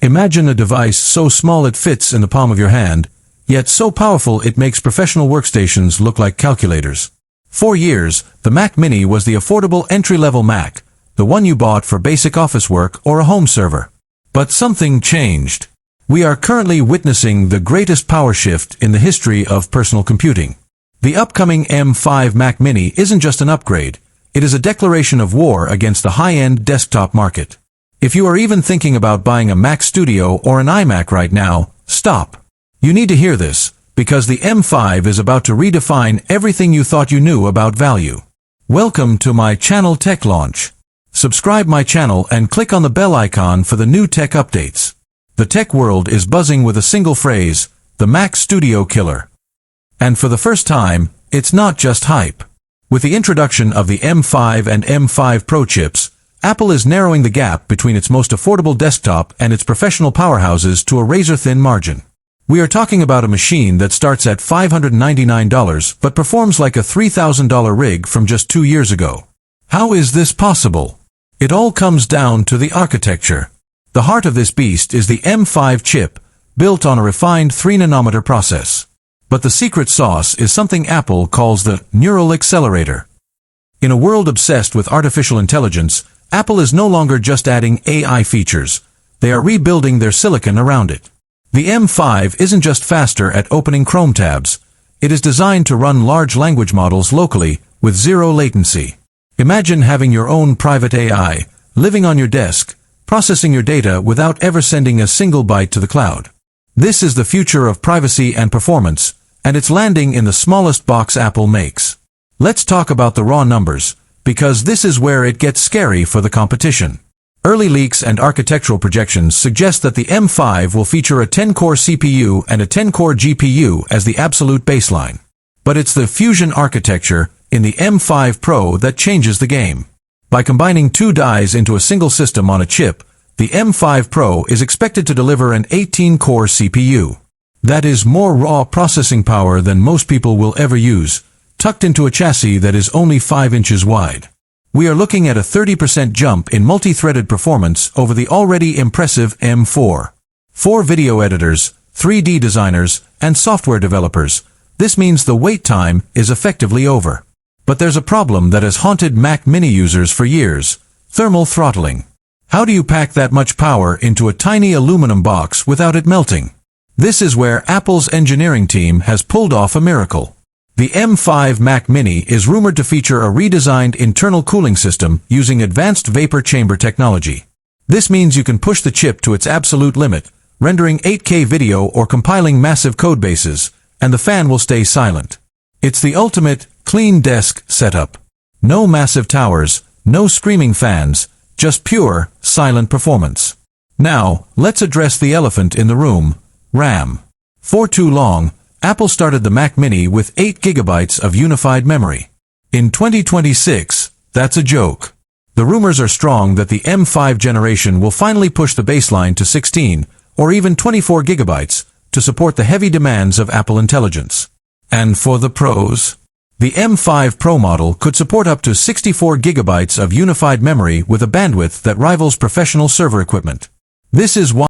Imagine a device so small it fits in the palm of your hand, yet so powerful it makes professional workstations look like calculators. For years, the Mac Mini was the affordable entry-level Mac, the one you bought for basic office work or a home server. But something changed. We are currently witnessing the greatest power shift in the history of personal computing. The upcoming M5 Mac Mini isn't just an upgrade, it is a declaration of war against the high-end desktop market. If you are even thinking about buying a Mac Studio or an iMac right now, stop. You need to hear this, because the M5 is about to redefine everything you thought you knew about value. Welcome to my channel Tech Launch. Subscribe my channel and click on the bell icon for the new tech updates. The tech world is buzzing with a single phrase, the Mac Studio killer. And for the first time, it's not just hype. With the introduction of the M5 and M5 Pro chips, Apple is narrowing the gap between its most affordable desktop and its professional powerhouses to a razor-thin margin. We are talking about a machine that starts at $599 but performs like a $3,000 rig from just 2 years ago. How is this possible? It all comes down to the architecture. The heart of this beast is the M5 chip, built on a refined 3-nanometer process. But the secret sauce is something Apple calls the neural accelerator. In a world obsessed with artificial intelligence, Apple is no longer just adding AI features. They are rebuilding their silicon around it. The M5 isn't just faster at opening Chrome tabs. It is designed to run large language models locally, with zero latency. Imagine having your own private AI, living on your desk, processing your data without ever sending a single byte to the cloud. This is the future of privacy and performance, and it's landing in the smallest box Apple makes. Let's talk about the raw numbers, because this is where it gets scary for the competition. Early leaks and architectural projections suggest that the M5 will feature a 10-core CPU and a 10-core GPU as the absolute baseline. But it's the Fusion architecture in the M5 Pro that changes the game. By combining 2 dies into a single system on a chip, the M5 Pro is expected to deliver an 18-core CPU. That is more raw processing power than most people will ever use, tucked into a chassis that is only 5 inches wide. We are looking at a 30% jump in multi-threaded performance over the already impressive M4. For video editors, 3D designers, and software developers, this means the wait time is effectively over. But there's a problem that has haunted Mac Mini users for years: thermal throttling. How do you pack that much power into a tiny aluminum box without it melting? This is where Apple's engineering team has pulled off a miracle. The M5 Mac Mini is rumored to feature a redesigned internal cooling system using advanced vapor chamber technology. This means you can push the chip to its absolute limit, rendering 8K video or compiling massive codebases, and the fan will stay silent. It's the ultimate clean desk setup. No massive towers, no screaming fans, just pure, silent performance. Now, let's address the elephant in the room: RAM. For too long, Apple started the Mac Mini with 8 GB of unified memory. In 2026, that's a joke. The rumors are strong that the M5 generation will finally push the baseline to 16, or even 24 GB, to support the heavy demands of Apple Intelligence. And for the pros? The M5 Pro model could support up to 64 GB of unified memory with a bandwidth that rivals professional server equipment. This is why